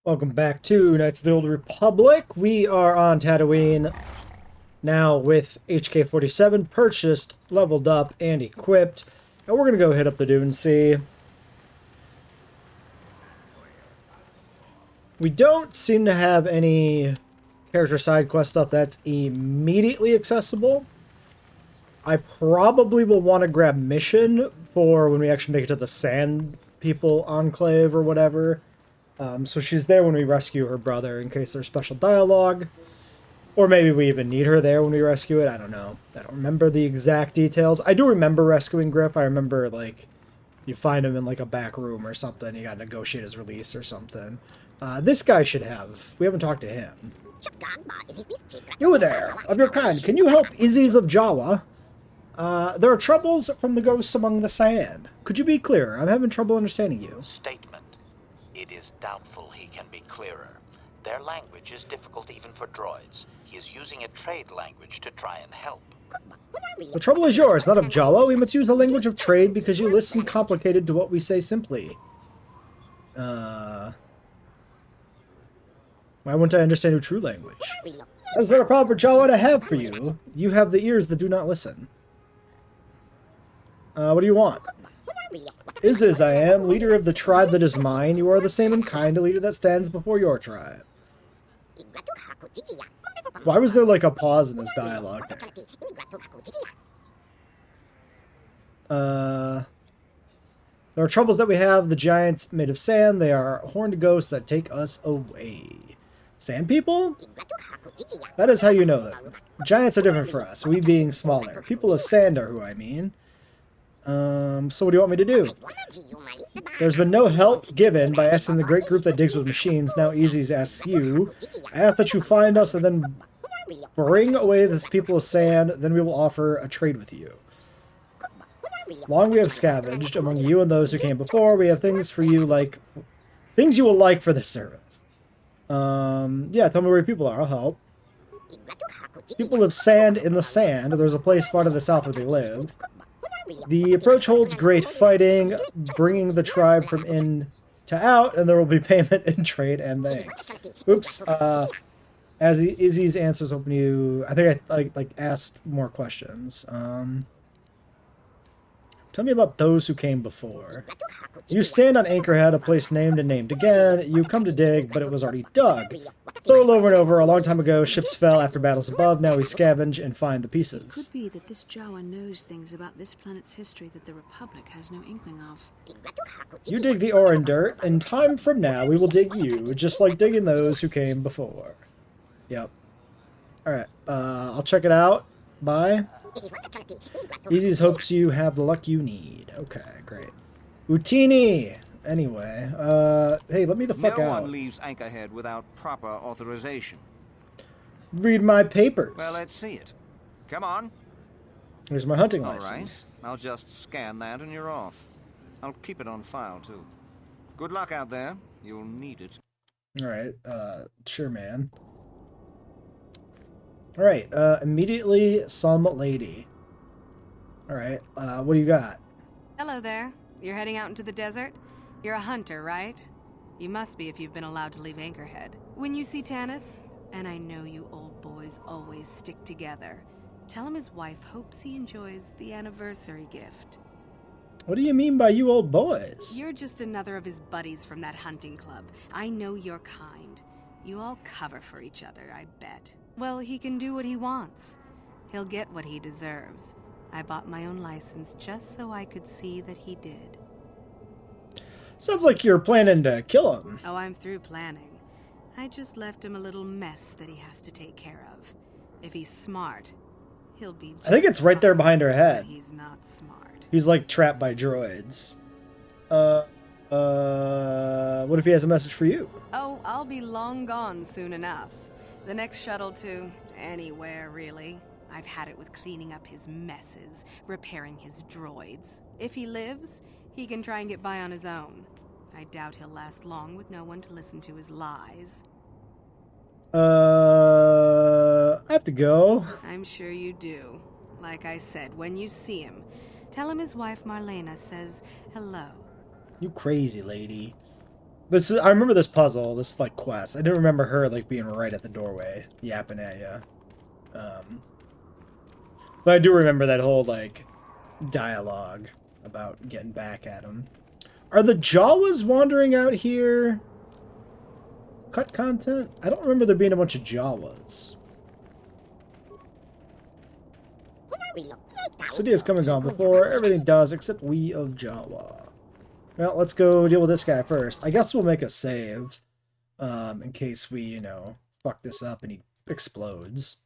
Welcome back to Knights of the Old Republic. We are on Tatooine now with HK-47 purchased, leveled up, and equipped. And we're going to go hit up the Dune Sea. We don't seem to have any character side quest stuff that's immediately accessible. I probably will want to grab mission for when we actually make it to the Sand People Enclave or whatever. So she's there when we rescue her brother in case there's special dialogue. Or maybe we even need her there when we rescue it. I don't know. I don't remember the exact details. I do remember rescuing Grip. I remember, like, you find him in, like, a back room or something. You gotta negotiate his release or something. This guy should have. We haven't talked to him. You there, of your kind, can you help Izzy's of Jawa? There are troubles from the ghosts among the sand. Could you be clearer? I'm having trouble understanding you. Statement. It is doubtful he can be clearer. Their language is difficult even for droids. He is using a trade language to try and help. The trouble is yours, not of Jawa. We must use a language of trade because you listen complicated to what we say simply. Why wouldn't I understand your true language? Is there a problem for Jawa to have for you? You have the ears that do not listen. What do you want? Is I am, leader of the tribe that is mine. You are the same in kind, a leader that stands before your tribe. Why was there like a pause in this dialogue there? There are troubles that we have. The giants made of sand. They are horned ghosts that take us away. Sand people? That is how you know them. Giants are different for us, we being smaller. People of sand are who I mean. So what do you want me to do? There's been no help given by asking the great group that digs with machines. Now Easy's asks you. I ask that you find us and then bring away this people of sand. Then we will offer a trade with you. Long we have scavenged among you and those who came before. We have things for you like things you will like for this service. Yeah, tell me where your people are. I'll help. People of sand in the sand. There's a place far to the south where they live. The approach holds great fighting, bringing the tribe from in to out, and there will be payment in trade and thanks. Oops. As Izzy's answers open you, I think I like asked more questions. Tell me about those who came before. You stand on Anchorhead, a place named and named again. You come to dig, but it was already dug. Thoroughly over and over, a long time ago, ships fell after battles above. Now we scavenge and find the pieces. It could be that this Jawa knows things about this planet's history that the Republic has no inkling of. You dig the ore and dirt. In time from now, we will dig you, just like digging those who came before. Yep. Alright, I'll check it out. Bye. Easy's hopes you have the luck you need. Okay, great. Utini! Anyway, hey, let me the fuck out. No one leaves Anchorhead without proper authorization. Read my papers. Well, let's see it. Come on. Here's my hunting All license. right. I'll just scan that and you're off. I'll keep it on file, too. Good luck out there. You'll need it. Alright, sure, man. Alright, immediately some lady. Alright, what do you got? Hello there. You're heading out into the desert? You're a hunter, right? You must be if you've been allowed to leave Anchorhead. When you see Tanis, and I know you old boys always stick together, tell him his wife hopes he enjoys the anniversary gift. What do you mean by you old boys? You're just another of his buddies from that hunting club. I know your kind. You all cover for each other, I bet. Well, he can do what he wants. He'll get what he deserves. I bought my own license just so I could see that he did. Sounds like you're planning to kill him. Oh, I'm through planning. I just left him a little mess that he has to take care of. If he's smart, he'll be I think it's right there behind her head. He's not smart. He's like trapped by droids. What if he has a message for you? Oh, I'll be long gone soon enough. The next shuttle to anywhere, really. I've had it with cleaning up his messes, repairing his droids. If he lives, he can try and get by on his own. I doubt he'll last long with no one to listen to his lies. I have to go. I'm sure you do. Like I said, when you see him, tell him his wife Marlena says hello. You crazy lady. This is, I remember this puzzle, this like quest. I didn't remember her like being right at the doorway, yapping at you. But I do remember that whole like dialogue about getting back at him. Are the Jawas wandering out here? Cut content? I don't remember there being a bunch of Jawas. City has come and gone before. Everything does except we of Jawa. Well, let's go deal with this guy first. I guess we'll make a save. In case we, you know, fuck this up and he explodes.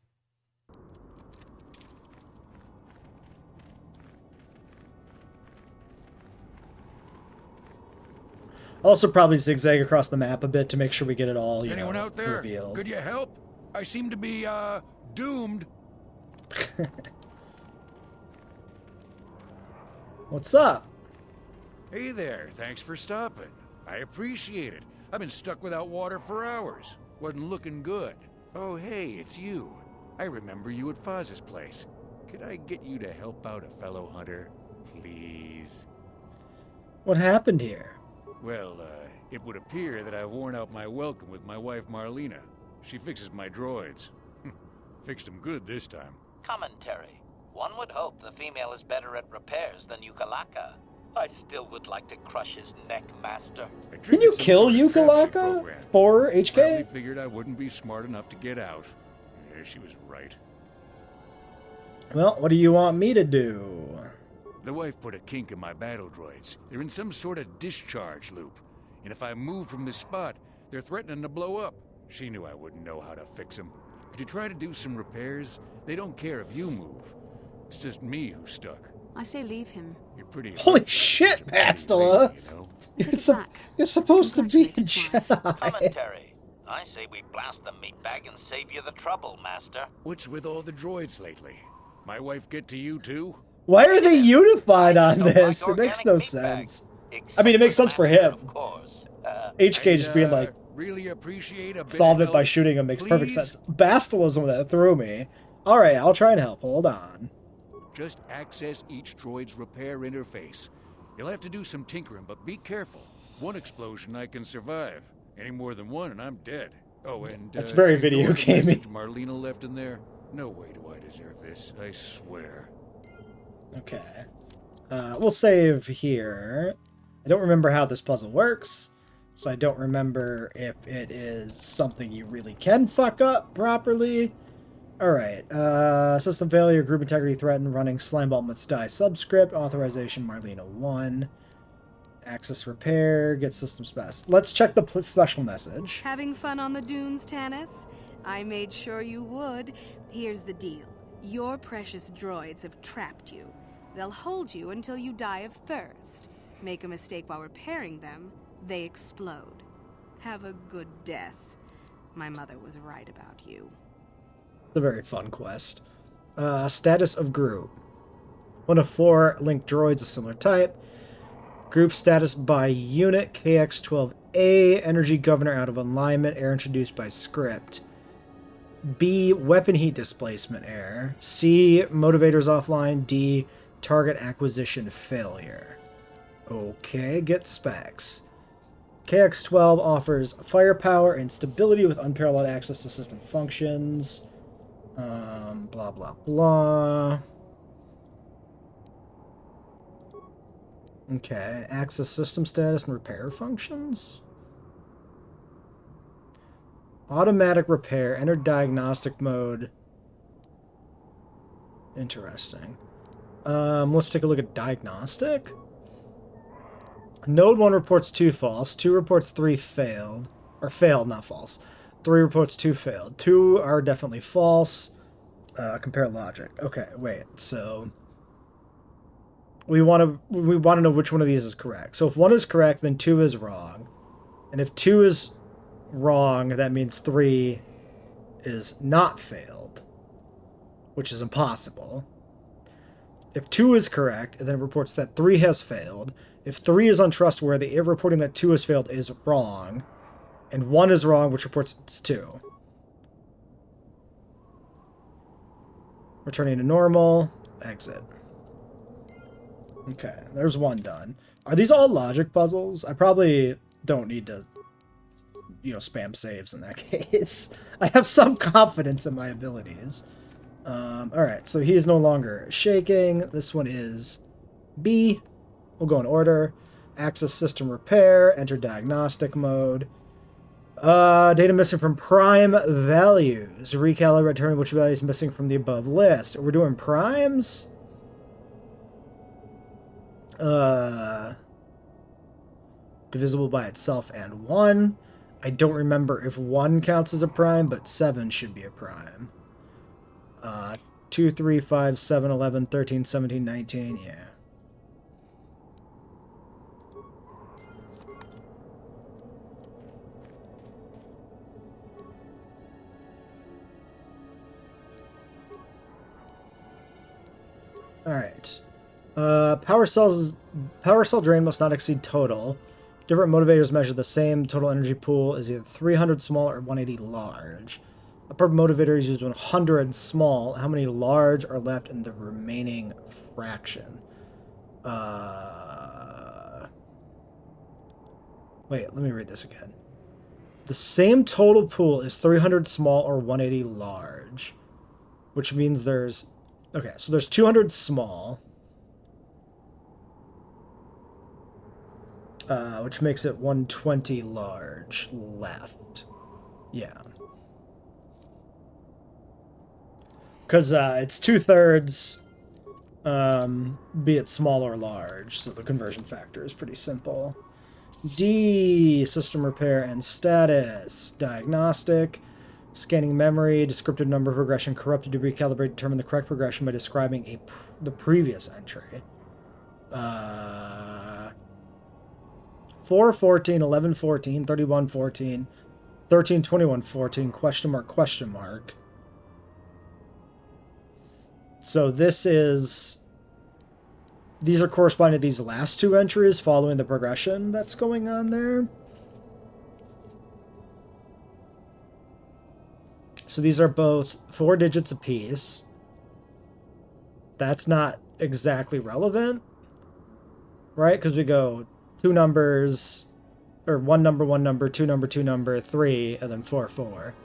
Also probably zigzag across the map a bit to make sure we get it all, you know, out there? revealed. Could you help? I seem to be, doomed. What's up? Hey there, thanks for stopping. I appreciate it. I've been stuck without water for hours. Wasn't looking good. Oh, hey, it's you. I remember you at Foz's place. Could I get you to help out a fellow hunter, please? What happened here? Well, it would appear that I've worn out my welcome with my wife Marlena. She fixes my droids. Fixed them good this time. Commentary. One would hope the female is better at repairs than Yukalaka. I still would like to crush his neck, Master. Can you kill Yukalaka for HK? Probably figured I wouldn't be smart enough to get out. Yeah, she was right. Well, what do you want me to do? The wife put a kink in my battle droids. They're in some sort of discharge loop. And if I move from this spot, they're threatening to blow up. She knew I wouldn't know how to fix them. Could you try to do some repairs? They don't care if you move. It's just me who's stuck. I say leave him. You're pretty... Holy shit, Bastila! You know? You're supposed to be a Congratulate his wife. Jedi. Commentary. I say we blast the meat bag and save you the trouble, Master. What's with all the droids lately? My wife get to you too? Why are they unified on Don't like this? It makes no organic meat bag. sense. Except I mean, it makes for sense for Master, him. Of course. HK just being like, really appreciate a bit solve of it by help, shooting him makes perfect please? sense. Bastila's the one that threw me. Alright, I'll try and help. Hold on. Just access each droid's repair interface. You'll have to do some tinkering, but be careful. One explosion I can survive. Any more than one and I'm dead. Oh, and That's very ignore video the gamey. message Marlena left in there. No way do I deserve this, I swear. Okay. We'll save here. I don't remember how this puzzle works, so I don't remember if it is something you really can fuck up properly. Alright, system failure, group integrity threatened, running, slimeball must die, subscript, authorization, Marlena 1, access repair, get systems best. Let's check the special message. Having fun on the dunes, Tanis? I made sure you would. Here's the deal. Your precious droids have trapped you. They'll hold you until you die of thirst. Make a mistake while repairing them, they explode. Have a good death. My mother was right about you. It's a very fun quest. Status of group. 1 of 4 linked droids of similar type. Group status by unit, KX-12A, energy governor out of alignment, error introduced by script. B, weapon heat displacement error. C, motivators offline. D, target acquisition failure. Okay, get specs. KX-12 offers firepower and stability with unparalleled access to system functions. Blah, blah, blah. Okay, access system status and repair functions. Automatic repair, enter diagnostic mode. Interesting. Let's take a look at diagnostic. Node 1 reports 2 false, 2 reports 3 failed. Or failed, not false. 3 reports 2 failed. 2 are definitely false. Compare logic. Okay, wait. So we want to know which one of these is correct. So if 1 is correct, then 2 is wrong. And if 2 is wrong, that means 3 is not failed, which is impossible. If 2 is correct, and then it reports that 3 has failed. If 3 is untrustworthy, it reporting that 2 has failed is wrong. And 1 is wrong, which reports it's 2. Returning to normal. Exit. Okay, there's 1 done. Are these all logic puzzles? I probably don't need to spam saves in that case. I have some confidence in my abilities. Alright, so he is no longer shaking. This one is B. We'll go in order. Access system repair. Enter diagnostic mode. Data missing from prime values. Recalibrate, return which value is missing from the above list. We're doing primes? Divisible by itself and 1. I don't remember if 1 counts as a prime, but 7 should be a prime. 2, 3, 5, 7, 11, 13, 17, 19, yeah. Alright. Power cell drain must not exceed total. Different motivators measure the same. Total energy pool is either 300 small or 180 large. A per motivator is used 100 small. How many large are left in the remaining fraction? Wait, let me read this again. The same total pool is 300 small or 180 large. Which means there's... Okay, so there's 200 small. Which makes it 120 large left. Yeah. Because it's 2/3, be it small or large, so the conversion factor is pretty simple. D, system repair and status. Diagnostic. Scanning memory, descriptive number progression corrupted to recalibrate, determine the correct progression by describing the previous entry. 4, 14, 11, 14, 31, 14, 13, 21, 14, question mark, question mark. So these are corresponding to these last 2 entries following the progression that's going on there. So these are both 4 digits apiece. That's not exactly relevant, right? Because we go 2 numbers, or 1 number, 1 number, 2 number, 2 number, 3, and then 4, 4.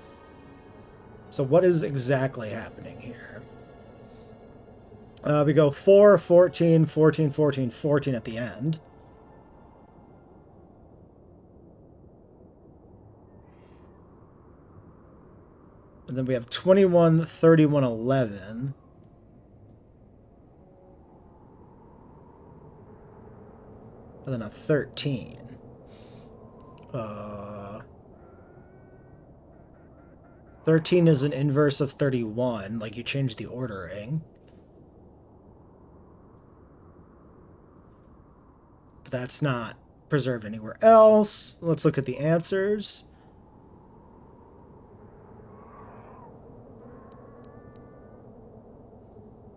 So what is exactly happening here? We go 4, 14, 14, 14, 14 at the end. And then we have 21, 31, 11. And then a 13. 13 is an inverse of 31, like you change the ordering. But that's not preserved anywhere else. Let's look at the answers.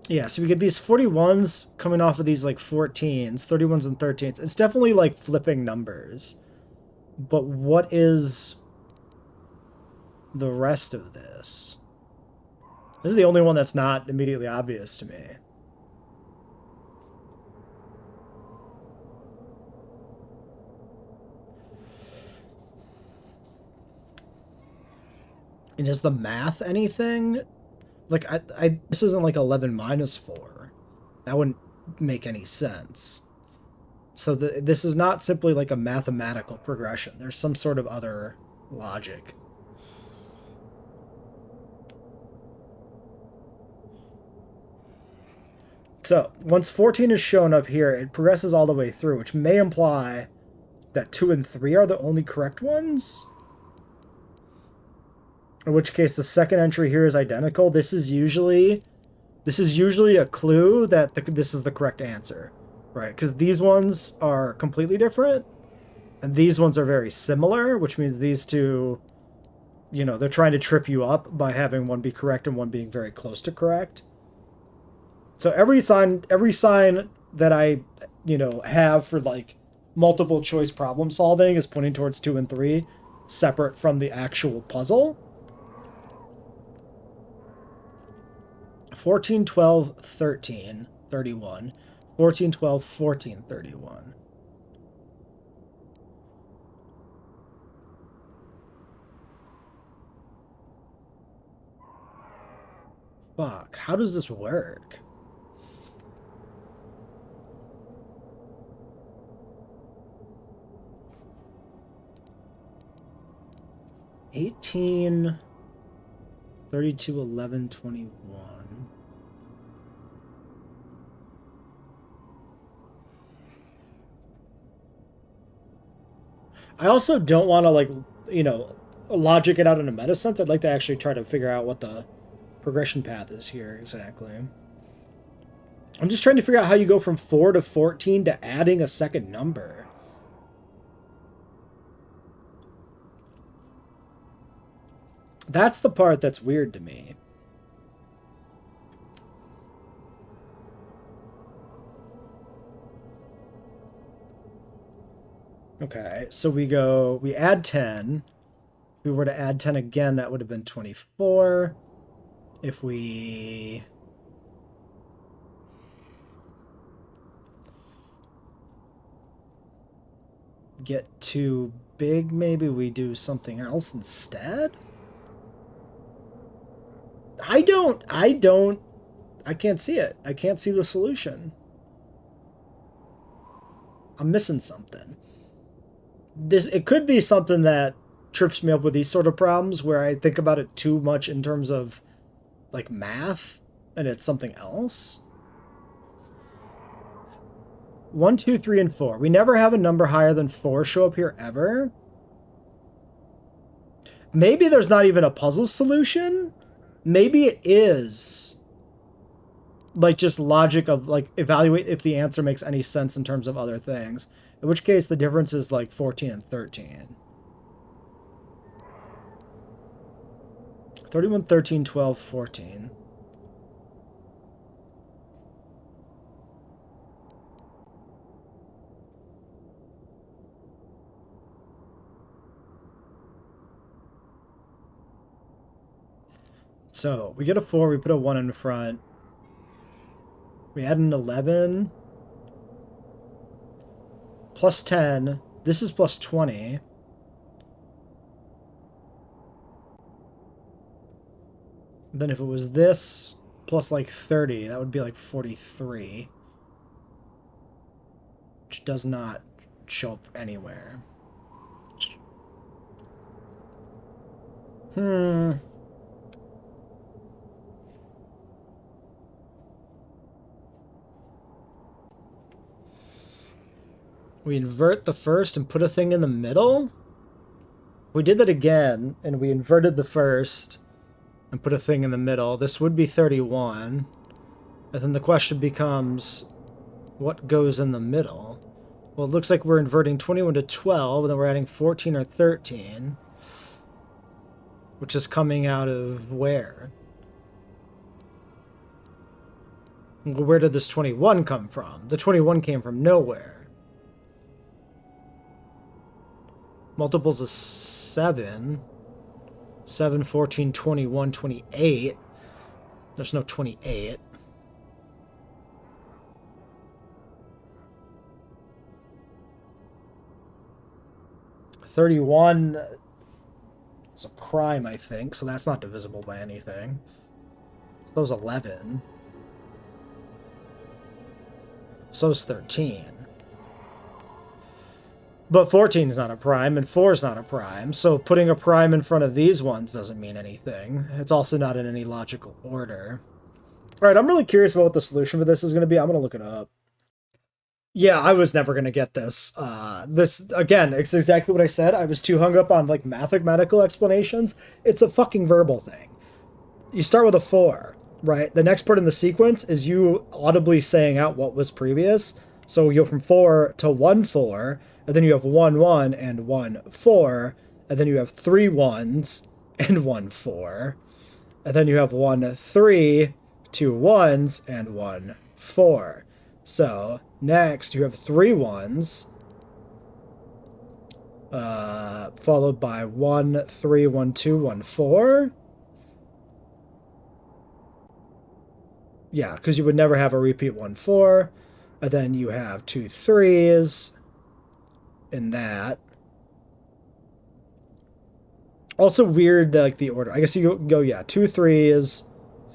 Yeah, so we get these 41s coming off of these like 14s, 31s and 13s. It's definitely like flipping numbers. But what is the rest of this? This is the only one that's not immediately obvious to me. And is the math anything? Like, this isn't like 11 minus 4. That wouldn't make any sense. So this is not simply like a mathematical progression. There's some sort of other logic. So, once 14 is shown up here, it progresses all the way through, which may imply that 2 and 3 are the only correct ones? In which case, the second entry here is identical. This is usually a clue that this is the correct answer, right? Because these ones are completely different, and these ones are very similar, which means these two, you know, they're trying to trip you up by having one be correct and one being very close to correct. So every sign that I, you know, have for like multiple choice problem solving is pointing towards 2 and 3, separate from the actual puzzle. 14, 12, 13, 31. 14, 12, 14, 31. Fuck, how does this work? $18, 32, 11, 21. I also don't want to, like, you know, logic it out in a meta sense. I'd like to actually try to figure out what the progression path is here exactly. I'm just trying to figure out how you go from 4 to 14 to adding a second number. That's the part that's weird to me. Okay, so we add 10. If we were to add 10 again, that would have been 24. If we get too big, maybe we do something else instead? I can't see it. I can't see the solution. I'm missing something. It could be something that trips me up with these sort of problems where I think about it too much in terms of like math and it's something else. 1, 2, 3, and 4. We never have a number higher than 4 show up here ever. Maybe there's not even a puzzle solution. Maybe it is like just logic of like evaluate if the answer makes any sense in terms of other things. In which case the difference is like 14 and 13. 31, 13, 12, 14. So we get a 4, we put a 1 in front. We add an 11. Plus 10. This is plus 20. Then if it was this plus like 30, that would be like 43. Which does not show up anywhere. We invert the first and put a thing in the middle? If we did that again, and we inverted the first and put a thing in the middle, this would be 31. And then the question becomes, what goes in the middle? Well, it looks like we're inverting 21 to 12, and then we're adding 14 or 13. Which is coming out of where? Where did this 21 come from? The 21 came from nowhere. Multiples of 7. 7, 14, 21, 28. There's no 28. $31 is a prime, I think, so that's not divisible by anything. So is 11. So is 13. But 14 is not a prime, and 4 is not a prime, so putting a prime in front of these ones doesn't mean anything. It's also not in any logical order. Alright, I'm really curious about what the solution for this is going to be. I'm going to look it up. Yeah, I was never going to get this. This, again, it's exactly what I said. I was too hung up on, like, mathematical explanations. It's a fucking verbal thing. You start with a 4, right? The next part in the sequence is you audibly saying out what was previous. So you go from 4 to 1, 4, and then you have 1, 1, and 1, 4, and then you have 3 1s and 1, 4, and then you have 1, 3, 2 1s, and 1, 4. So next you have 3 1s, followed by 1, 3, 1, 2, 1, 4. Yeah, because you would never have a repeat 1, 4. And then you have 2 3s in that. Also weird, like, the order. I guess you go yeah, 2 3s,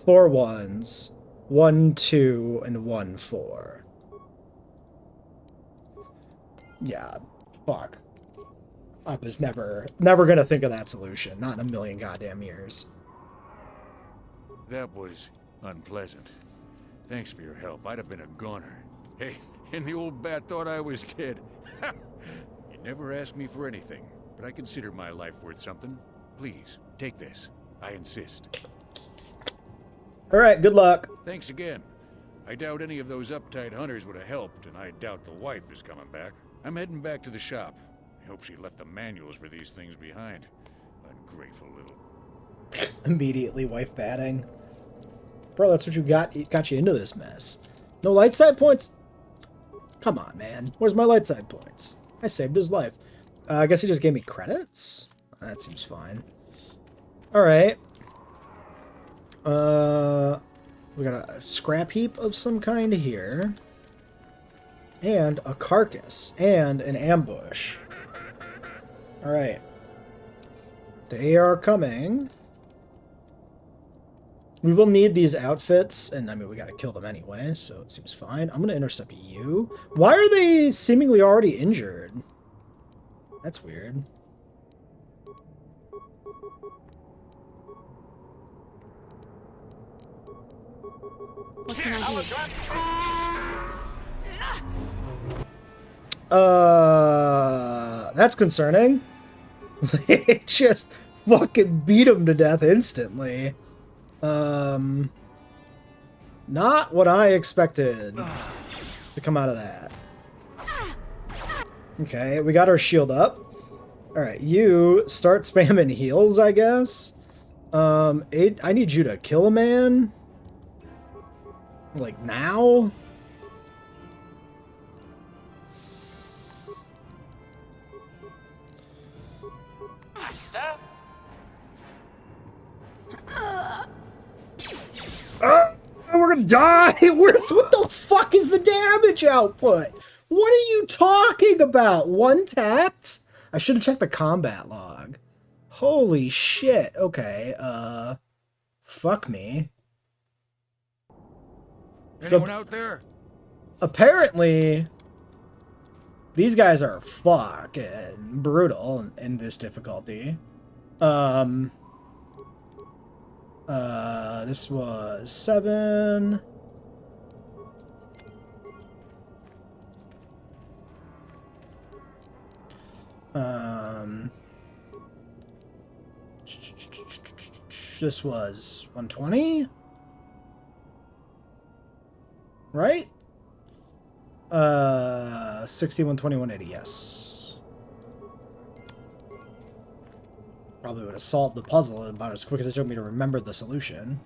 4 1s, 1 2, and 1 4. Yeah, fuck. I was never gonna think of that solution. Not in a million goddamn years. That was unpleasant. Thanks for your help. I'd have been a goner. Hey, and the old bat thought I was dead. You never asked me for anything, but I consider my life worth something. Please, take this. I insist. Alright, good luck. Thanks again. I doubt any of those uptight hunters would have helped, and I doubt the wife is coming back. I'm heading back to the shop. I hope she left the manuals for these things behind. Ungrateful little... Immediately wife batting. Bro, that's what you got you into this mess. No light side points? Come on, man. Where's my light side points? I saved his life. I guess he just gave me credits? That seems fine. Alright. We got a scrap heap of some kind here. And a carcass. And an ambush. Alright. They are coming. We will need these outfits, and I mean, we gotta kill them anyway, so it seems fine. I'm gonna intercept you. Why are they seemingly already injured? That's weird. What can I do? That's concerning. They just fucking beat him to death instantly. Not what I expected to come out of that. Okay, we got our shield up. Alright, you start spamming heals, I guess. I need you to kill a man. Like, now? We're gonna die! What the fuck is the damage output? What are you talking about? One tapped? I should have checked the combat log. Holy shit. Okay, fuck me. Anyone out there? Apparently, these guys are fucking brutal in this difficulty. This was 7. This was 120, right? 60, 120, 180, yes. Probably would have solved the puzzle about as quick as it took me to remember the solution.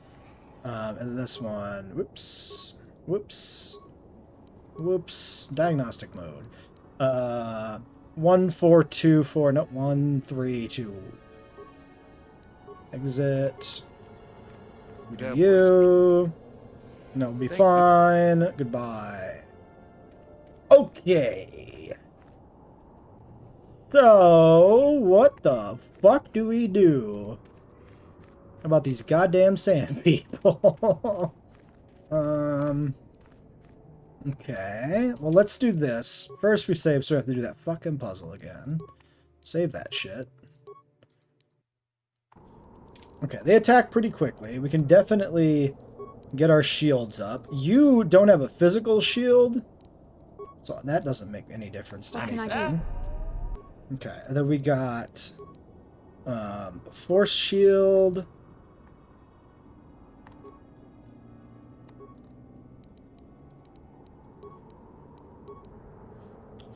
And this one, whoops, diagnostic mode. 1, 4, 2, 4, no, 1, 3, 2. Exit. We do you. No, we'll be fine. Goodbye. Okay. So, what the fuck do we do about these goddamn sand people? Okay. Well, let's do this. First we save, so we have to do that fucking puzzle again. Save that shit. Okay, they attack pretty quickly. We can definitely get our shields up. You don't have a physical shield, so that doesn't make any difference to anything. What can I do? Okay, and then we got force shield.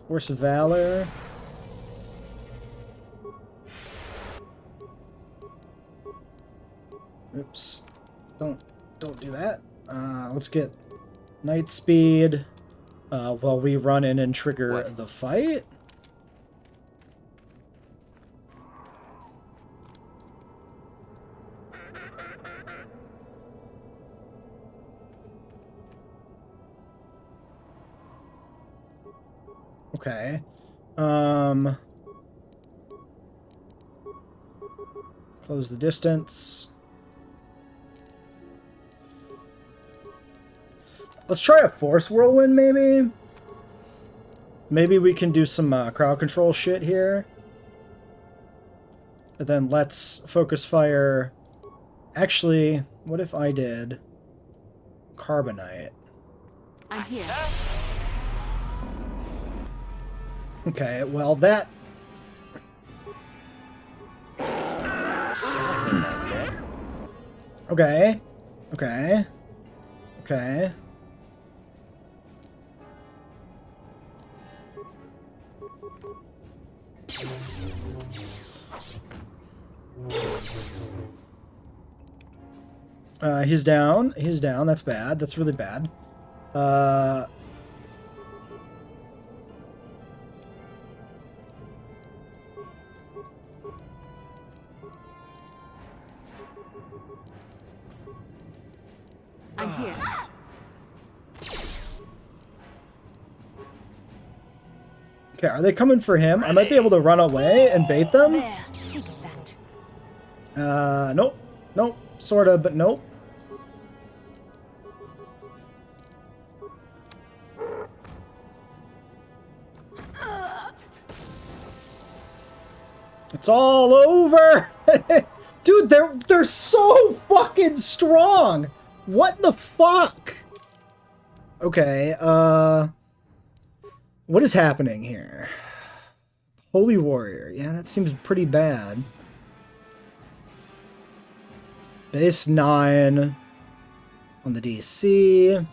Force of Valor. Oops. Don't do that. Let's get Night Speed while we run in and trigger the fight. Okay. Close the distance. Let's try a force whirlwind, maybe? Maybe we can do some crowd control shit here. And then let's focus fire. Actually, what if I did carbonite? I'm here. Okay, well that... Okay. Okay. Okay. He's down. He's down. That's bad. That's really bad. I'm here. Okay, are they coming for him? I might be able to run away and bait them. There, take that. Nope. Nope. Sorta, but nope. It's all over! Dude, they're so fucking strong! What the fuck? Okay, what is happening here? Holy Warrior. Yeah, that seems pretty bad. Base 9 on the DC.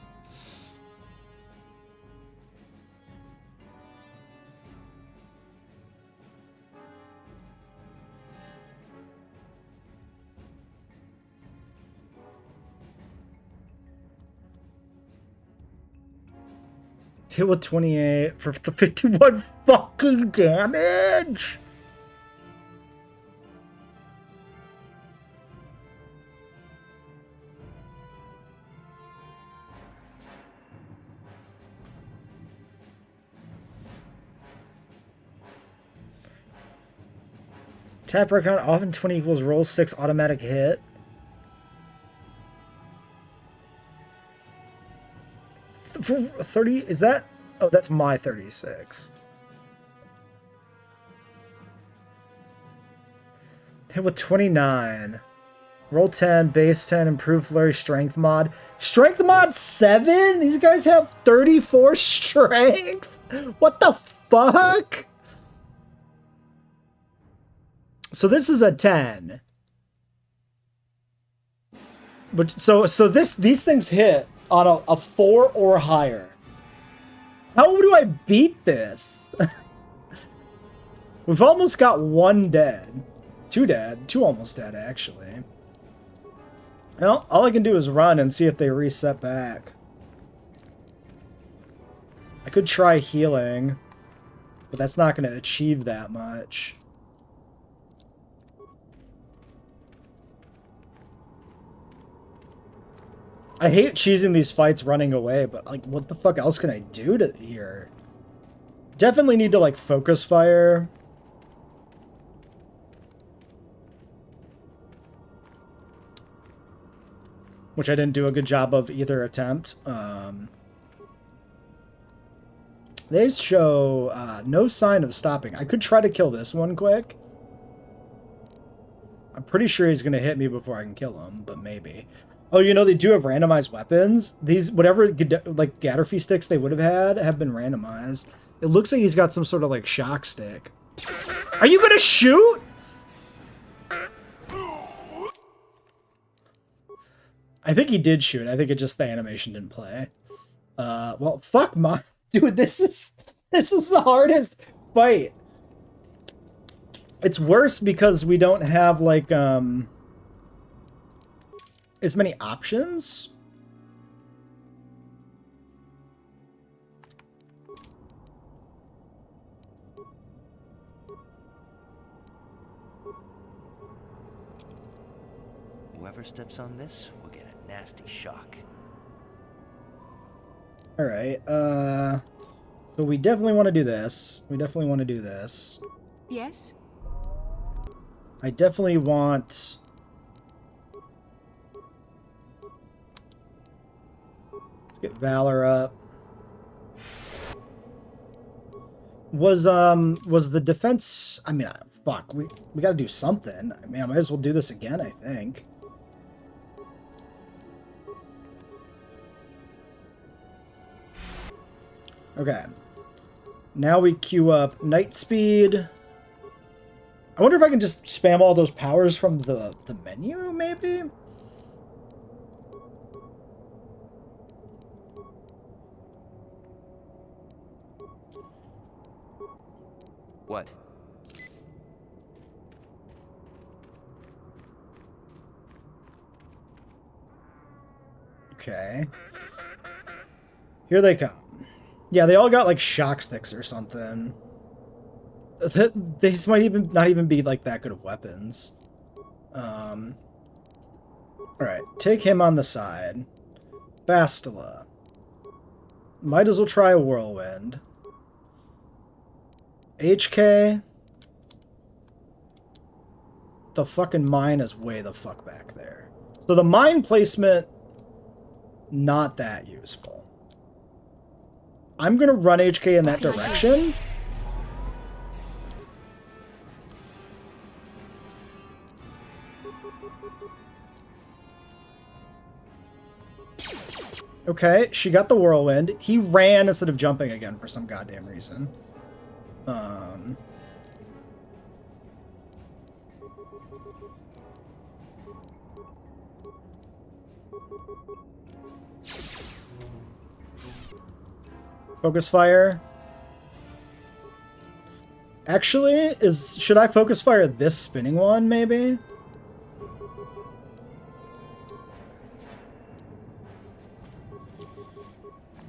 Hit with 28 for the 51 fucking damage. Tap recount often 20 equals roll 6 automatic hit. For 30, is that? Oh, that's my 36. Hit with 29. Roll 10, base 10, improve flurry, strength mod. Strength mod 7? These guys have 34 strength? What the fuck? So this is a 10. But these things hit on a 4 or higher. How do I beat this? We've almost got 1 dead. 2 dead. 2 almost dead, actually. Well, all I can do is run and see if they reset back. I could try healing, but that's not going to achieve that much. I hate cheesing these fights running away, but, like, what the fuck else can I do to here? Definitely need to, like, focus fire. Which I didn't do a good job of either attempt. They show no sign of stopping. I could try to kill this one quick. I'm pretty sure he's going to hit me before I can kill him, but maybe. Oh, you know, they do have randomized weapons. These, whatever, like, Gatterfee sticks they would have been randomized. It looks like he's got some sort of, like, shock stick. Are you gonna shoot? I think he did shoot. I think it just, the animation didn't play. Well, fuck my... Dude, this is the hardest fight. It's worse because we don't have, like, as many options. Whoever steps on this will get a nasty shock. All right. So we definitely want to do this. We definitely want to do this. Yes? I definitely want... Get Valor up. Was the defense? I mean, fuck. We got to do something. I mean, I might as well do this again. I think. Okay. Now we queue up Night Speed. I wonder if I can just spam all those powers from the menu, maybe? What? Okay. Here they come. Yeah, they all got like shock sticks or something. These might even not even be like that good of weapons. Alright, take him on the side. Bastila. Might as well try a whirlwind. HK. The fucking mine is way the fuck back there. So the mine placement, not that useful. I'm gonna run HK in that direction. Okay, she got the whirlwind. He ran instead of jumping again for some goddamn reason. Focus fire. Actually, should I focus fire this spinning one, maybe?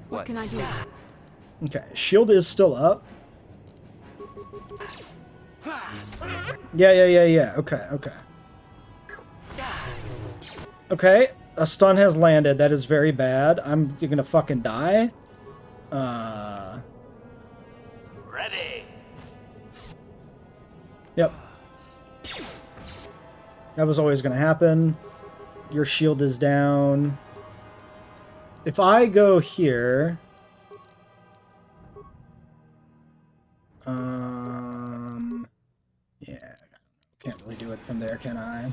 What can I do? Okay, shield is still up. Yeah. Okay. Okay, a stun has landed. That is very bad. You're gonna fucking die. Ready. Yep. That was always gonna happen. Your shield is down. If I go here... yeah. Can't really do it from there, can I?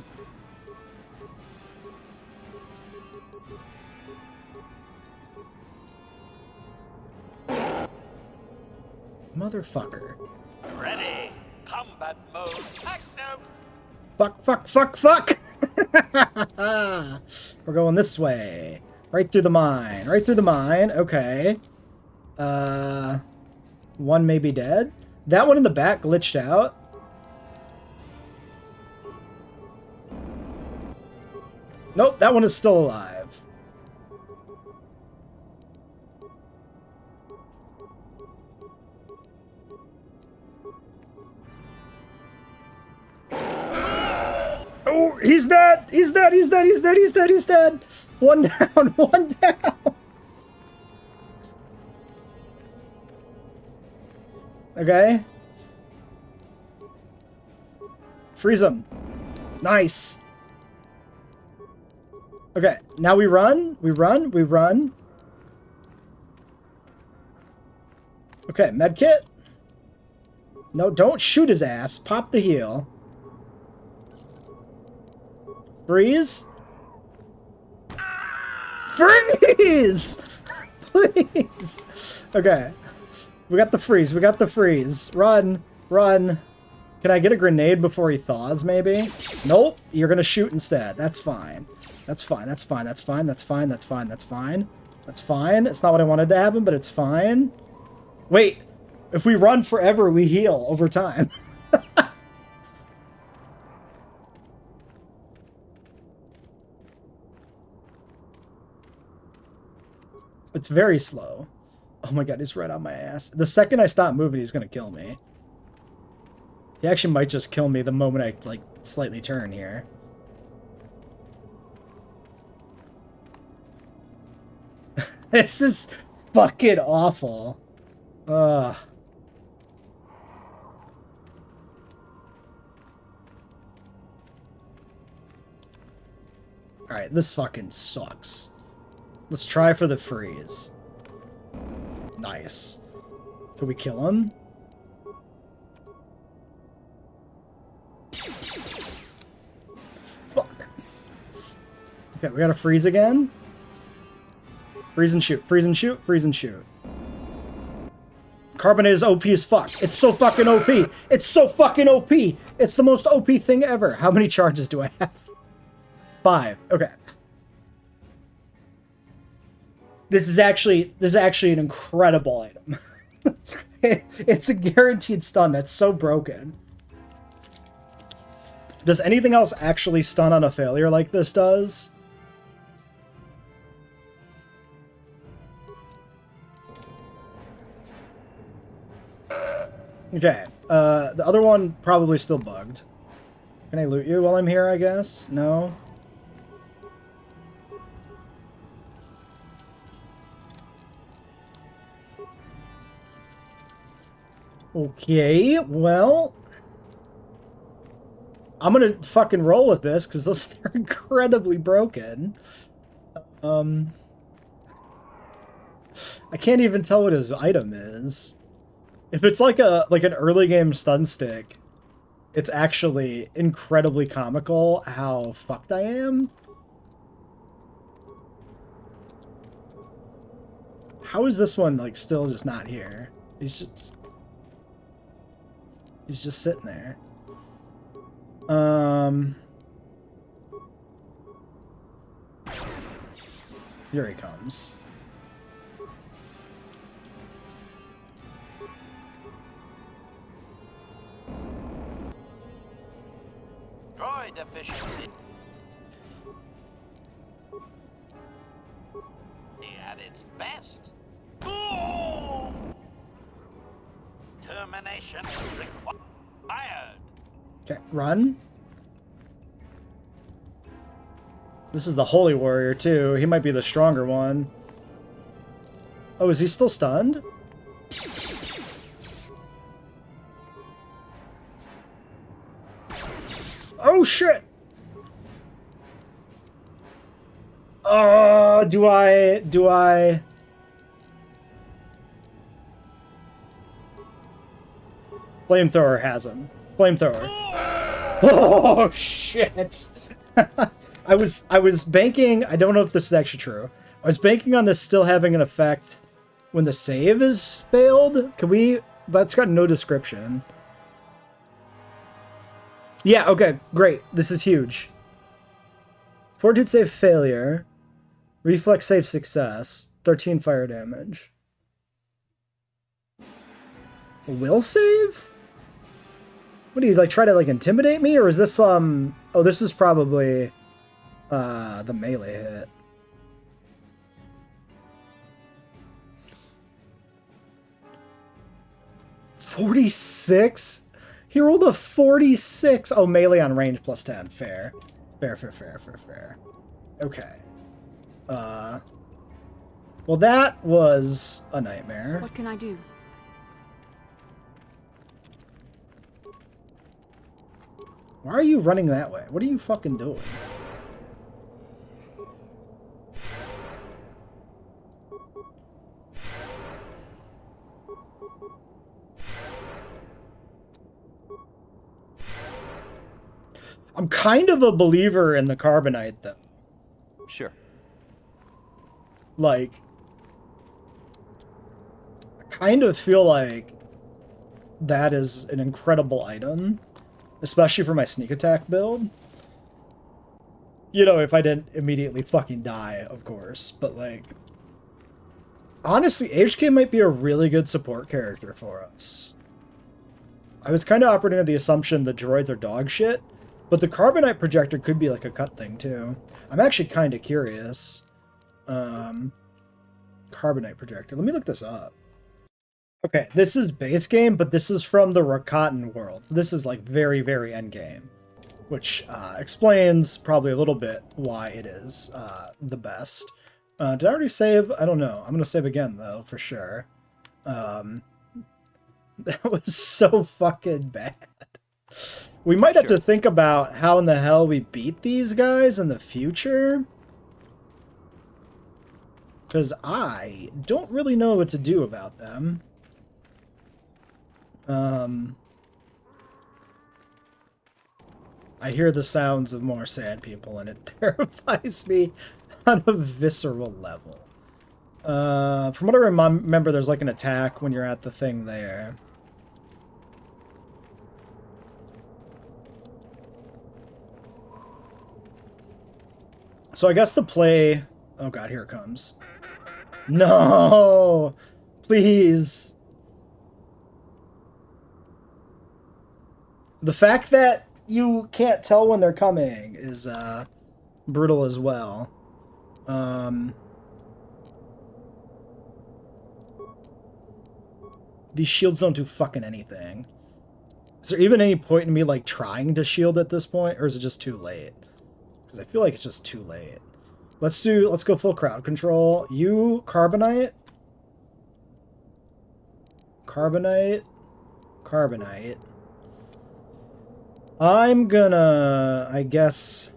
Motherfucker. Ready. Combat mode. Active. Fuck! We're going this way. Right through the mine. Right through the mine. Okay. One may be dead. That one in the back glitched out. Nope, that one is still alive. Oh, he's dead! He's dead! One down, one down! Okay. Freeze him. Nice. Okay, now we run. Okay, medkit. No, don't shoot his ass. Pop the heal. Freeze. Freeze! Please. Okay. We got the freeze. Run. Can I get a grenade before he thaws, maybe? Nope. You're gonna shoot instead. That's fine. That's fine. It's not what I wanted to happen, but it's fine. Wait. If we run forever, we heal over time. It's very slow. Oh my god, he's right on my ass. The second I stop moving, he's gonna kill me. He actually might just kill me the moment I, like, slightly turn here. This is fucking awful. Ugh. Alright, this fucking sucks. Let's try for the freeze. Nice. Can we kill him? Fuck. Okay, we gotta freeze again. Freeze and shoot, freeze and shoot, freeze and shoot. Carbonate is OP as fuck. It's so fucking OP. It's so fucking OP. It's the most OP thing ever. How many charges do I have? 5. Okay. This is actually an incredible item. It's a guaranteed stun. That's so broken. Does anything else actually stun on a failure like this does? Okay, the other one probably still bugged. Can I loot you while I'm here, I guess? No? Okay, well... I'm gonna fucking roll with this, because those are incredibly broken. I can't even tell what his item is. If it's like an early game stun stick, it's actually incredibly comical how fucked I am. How is this one like still just not here? He's just sitting there. Here he comes. Droid efficiency at its best. Boom! Termination required. Okay, run. This is the Holy Warrior, too. He might be the stronger one. Oh, is he still stunned? Oh, shit! Do I... Flamethrower has him. Flamethrower. Oh, shit! I was banking... I don't know if this is actually true. I was banking on this still having an effect when the save is failed. Can we... That's got no description. Yeah, okay, great. This is huge. Fortitude save failure. Reflex save success. 13 fire damage. Will save? What do you, like, try to, like, intimidate me? Or is this, oh, this is probably, the melee hit. $46? He rolled a 46. Oh, melee on range plus 10. Fair. Fair. Okay. Well, that was a nightmare. What can I do? Why are you running that way? What are you fucking doing? I'm kind of a believer in the carbonite, though. Sure. Like, I kind of feel like that is an incredible item, especially for my sneak attack build. You know, if I didn't immediately fucking die, of course, but like, honestly, HK might be a really good support character for us. I was kind of operating on the assumption the droids are dog shit, but the carbonite projector could be like a cut thing too. I'm actually kind of curious. Carbonite projector. Let me look this up. Okay, this is base game, but this is from the Rakatan world. This is like very, very end game, which explains probably a little bit why it is the best. Did I already save? I don't know. I'm going to save again, though, for sure. That was so fucking bad. We might have to think about how in the hell we beat these guys in the future. Because I don't really know what to do about them. I hear the sounds of more sand people, and it terrifies me on a visceral level. From what I remember, there's like an attack when you're at the thing there. So I guess the play... Oh god, here it comes. No! Please! The fact that you can't tell when they're coming is brutal as well. These shields don't do fucking anything. Is there even any point in me like trying to shield at this point, or is it just too late? Because I feel like it's just too late. Let's go full crowd control. You carbonite. Carbonite. Carbonite. I'm gonna, I guess,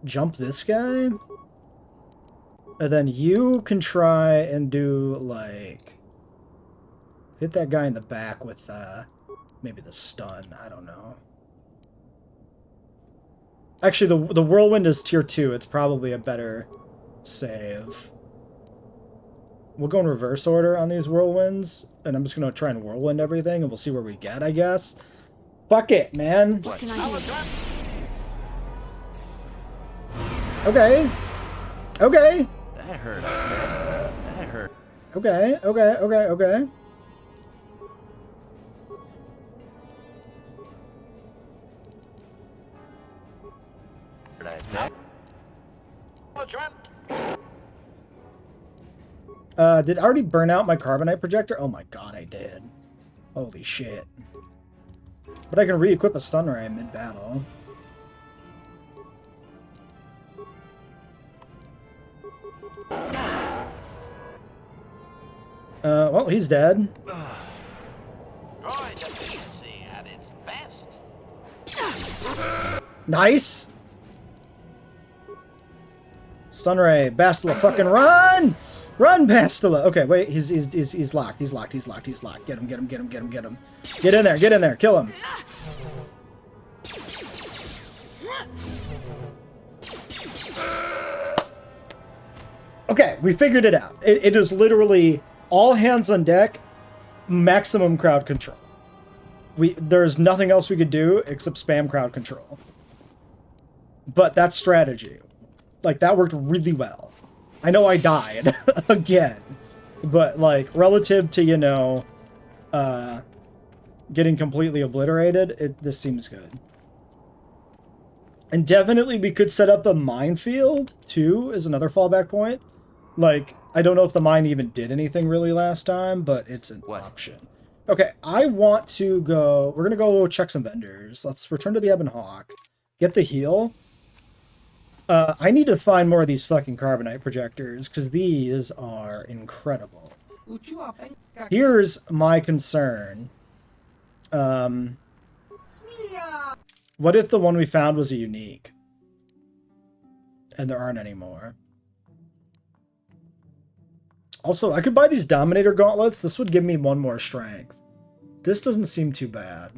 jump this guy. And then you can try and do, like, hit that guy in the back with, maybe the stun. I don't know. Actually, the whirlwind is tier 2. It's probably a better save. We'll go in reverse order on these whirlwinds. And I'm just going to try and whirlwind everything. And we'll see where we get, I guess. Fuck it, man. What can I do? Okay. Okay. That hurt. That hurt. Okay. Okay. Okay. Okay. Did I already burn out my carbonite projector? Oh my god, I did. Holy shit. But I can re-equip a stun ray mid-battle. Well, he's dead. Droid efficiency at its best. Nice! Sunray, Bastila, fucking run! Run, Bastila! Okay, wait, he's locked, he's locked, he's locked, he's locked. Get him, get him, get him, get him, get him. Get in there, kill him. Okay, we figured it out. It is literally all hands on deck, maximum crowd control. There's nothing else we could do except spam crowd control. But that's strategy. Like, that worked really well. I know I died again, but like relative to, you know, getting completely obliterated, this seems good. And definitely we could set up a minefield too as another fallback point. Like, I don't know if the mine even did anything really last time, but it's an option. Okay, I want to go... We're going to go check some vendors. Let's return to the Ebon Hawk. Get the heal. I need to find more of these fucking carbonite projectors, because these are incredible. Here's my concern. What if the one we found was a unique? And there aren't any more. Also, I could buy these Dominator gauntlets. This would give me one more strength. This doesn't seem too bad.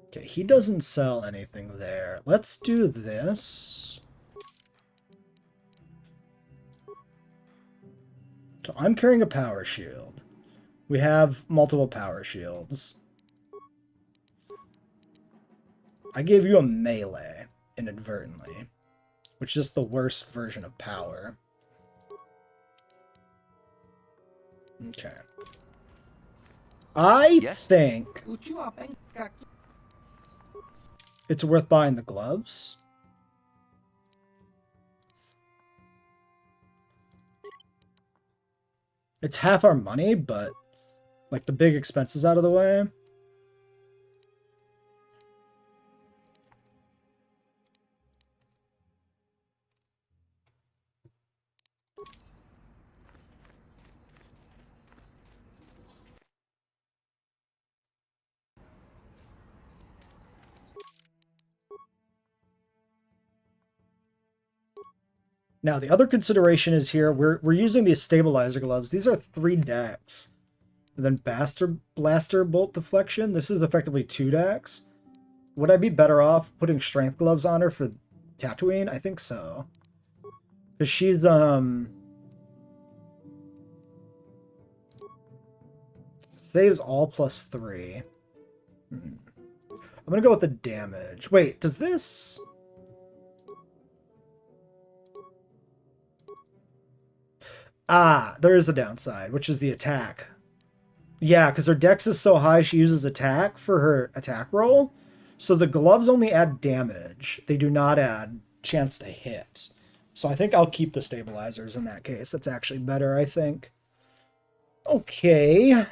Okay, he doesn't sell anything there. Let's do this. So I'm carrying a power shield. We have multiple power shields. I gave you a melee inadvertently, which is the worst version of power. Okay. I think it's worth buying the gloves. It's half our money, but like the big expenses out of the way. Now, the other consideration is here, we're using these stabilizer gloves. These are 3 decks. And then blaster bolt deflection. This is effectively 2 decks. Would I be better off putting strength gloves on her for Tatooine? I think so. Because she's, saves all +3. I'm gonna go with the damage. Wait, does this... Ah, there is a downside, which is the attack. Yeah, because her dex is so high, she uses attack for her attack roll. So the gloves only add damage. They do not add chance to hit. So I think I'll keep the stabilizers in that case. That's actually better, I think. Okay.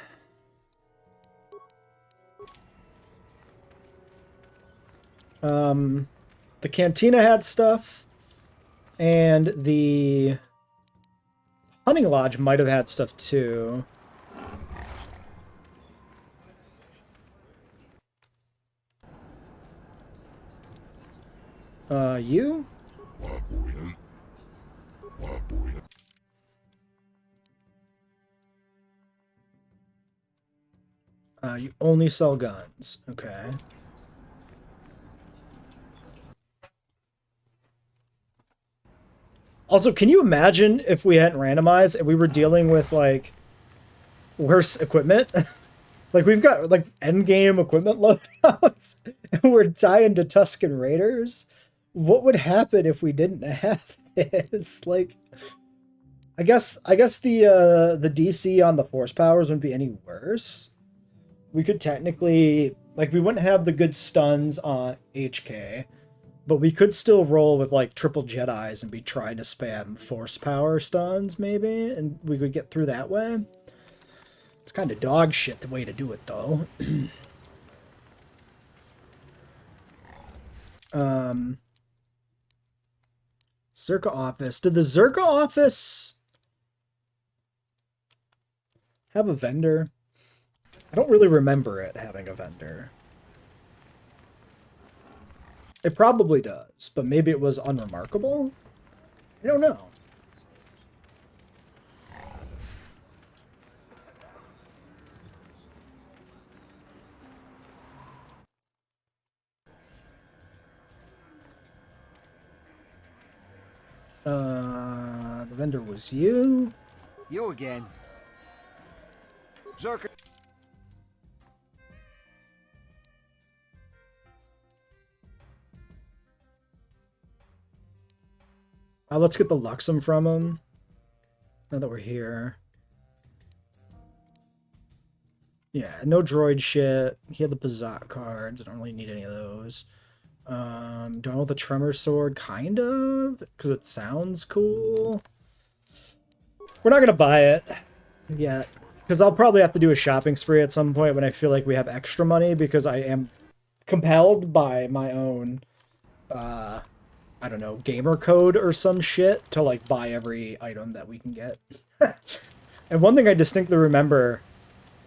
The cantina had stuff, and the hunting lodge might have had stuff too. You? You only sell guns. Okay. Also, can you imagine if we hadn't randomized and we were dealing with, like, worse equipment? Like, we've got, like, endgame equipment loadouts, and we're dying to Tusken Raiders? What would happen if we didn't have this? Like, I guess the DC on the force powers wouldn't be any worse. We could technically, like, we wouldn't have the good stuns on HK, but we could still roll with, like, triple Jedis and be trying to spam force power stuns, maybe, and we could get through that way. It's kind of dog shit the way to do it, though. Zerka office. Did the Zerka office have a vendor? I don't really remember it having a vendor. It probably does, but maybe it was unremarkable? I don't know. The vendor was you. You again. Zerka. Let's get the Luxem from him. Now that we're here. Yeah, no droid shit. He had the Bazat cards. I don't really need any of those. Do I want the Tremor Sword? Kind of, because it sounds cool. We're not going to buy it yet, because I'll probably have to do a shopping spree at some point when I feel like we have extra money, because I am compelled by my own, I don't know, gamer code or some shit to, like, buy every item that we can get. And one thing I distinctly remember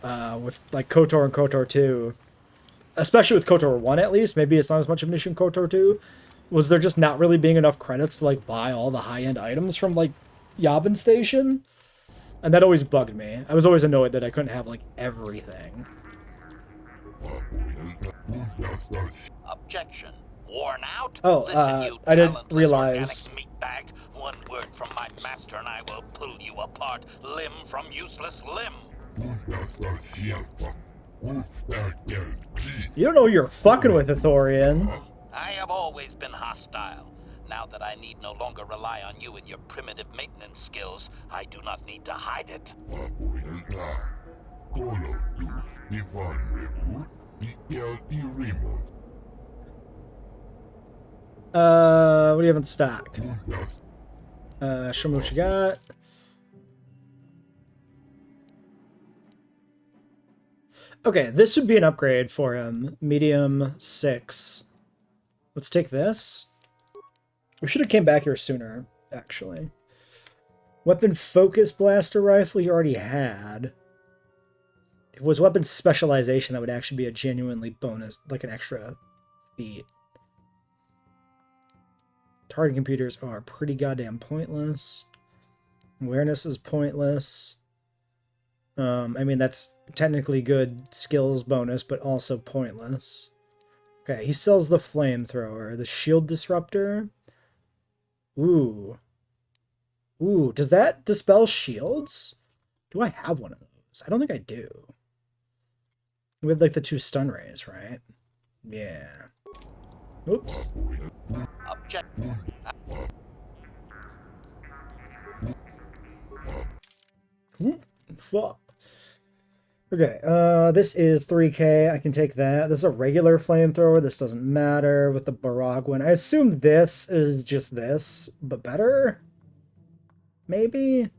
with, like, KOTOR and KOTOR 2, especially with KOTOR 1 at least, maybe it's not as much of an issue in KOTOR 2, was there just not really being enough credits to, like, buy all the high-end items from, like, Yavin Station? And that always bugged me. I was always annoyed that I couldn't have, like, everything. Objection. Worn out? Oh, Listen, you I didn't talentless realize. organic meat bag. One word from my master and I will pull you apart, limb from useless limb. You don't know who you're fucking with, Ithorian. I have always been hostile. Now that I need no longer rely on you and your primitive maintenance skills, I do not need to hide it. What do you have in stock? Show me what you got. Okay, this would be an upgrade for him. Medium 6. Let's take this. We should have came back here sooner, actually. Weapon focus blaster rifle you already had. If it was weapon specialization, that would actually be a genuinely bonus, like an extra feat. Targeting computers are pretty goddamn pointless. Awareness is pointless. I mean, that's technically good skills bonus, but also pointless. Okay, he sells the flamethrower. The shield disruptor. Ooh. Ooh, does that dispel shields? Do I have one of those? I don't think I do. We have like the 2 stun rays, right? Yeah. Oops. Object. Fuck. Okay, this is 3K. I can take that. This is a regular flamethrower. This doesn't matter with the Baragwin. I assume this is just this, but better? Maybe?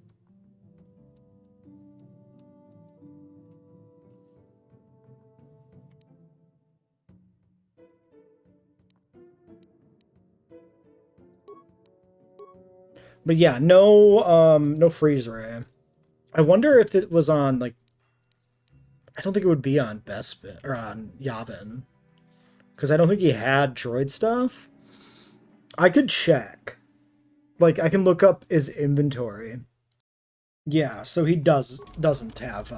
But yeah, no freeze ray. I wonder if it was on, like, I don't think it would be on Bespin, or on Yavin. Because I don't think he had droid stuff. I could check. Like, I can look up his inventory. Yeah, so he doesn't have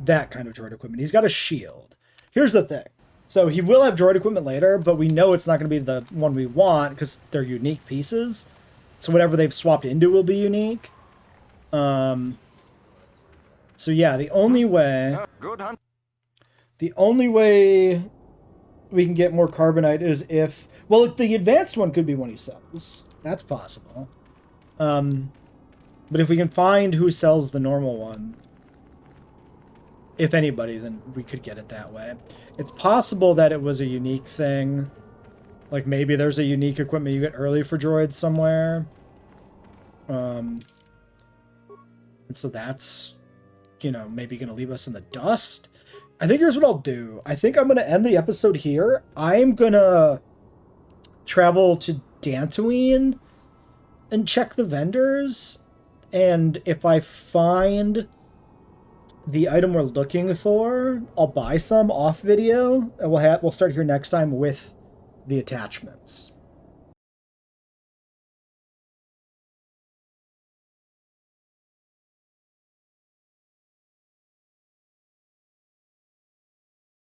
that kind of droid equipment. He's got a shield. Here's the thing. So he will have droid equipment later, but we know it's not going to be the one we want because they're unique pieces. So whatever they've swapped into will be unique. So yeah, the only way we can get more carbonite is if, well, the advanced one could be one he sells. That's possible. But if we can find who sells the normal one, if anybody, then we could get it that way. It's possible that it was a unique thing. Like maybe there's a unique equipment you get early for droids somewhere. And so that's, you know, maybe going to leave us in the dust. I think here's what I'll do. I think I'm going to end the episode here. I'm going to travel to Dantooine and check the vendors. And if I find the item we're looking for, I'll buy some off video. And we'll start here next time with the attachments.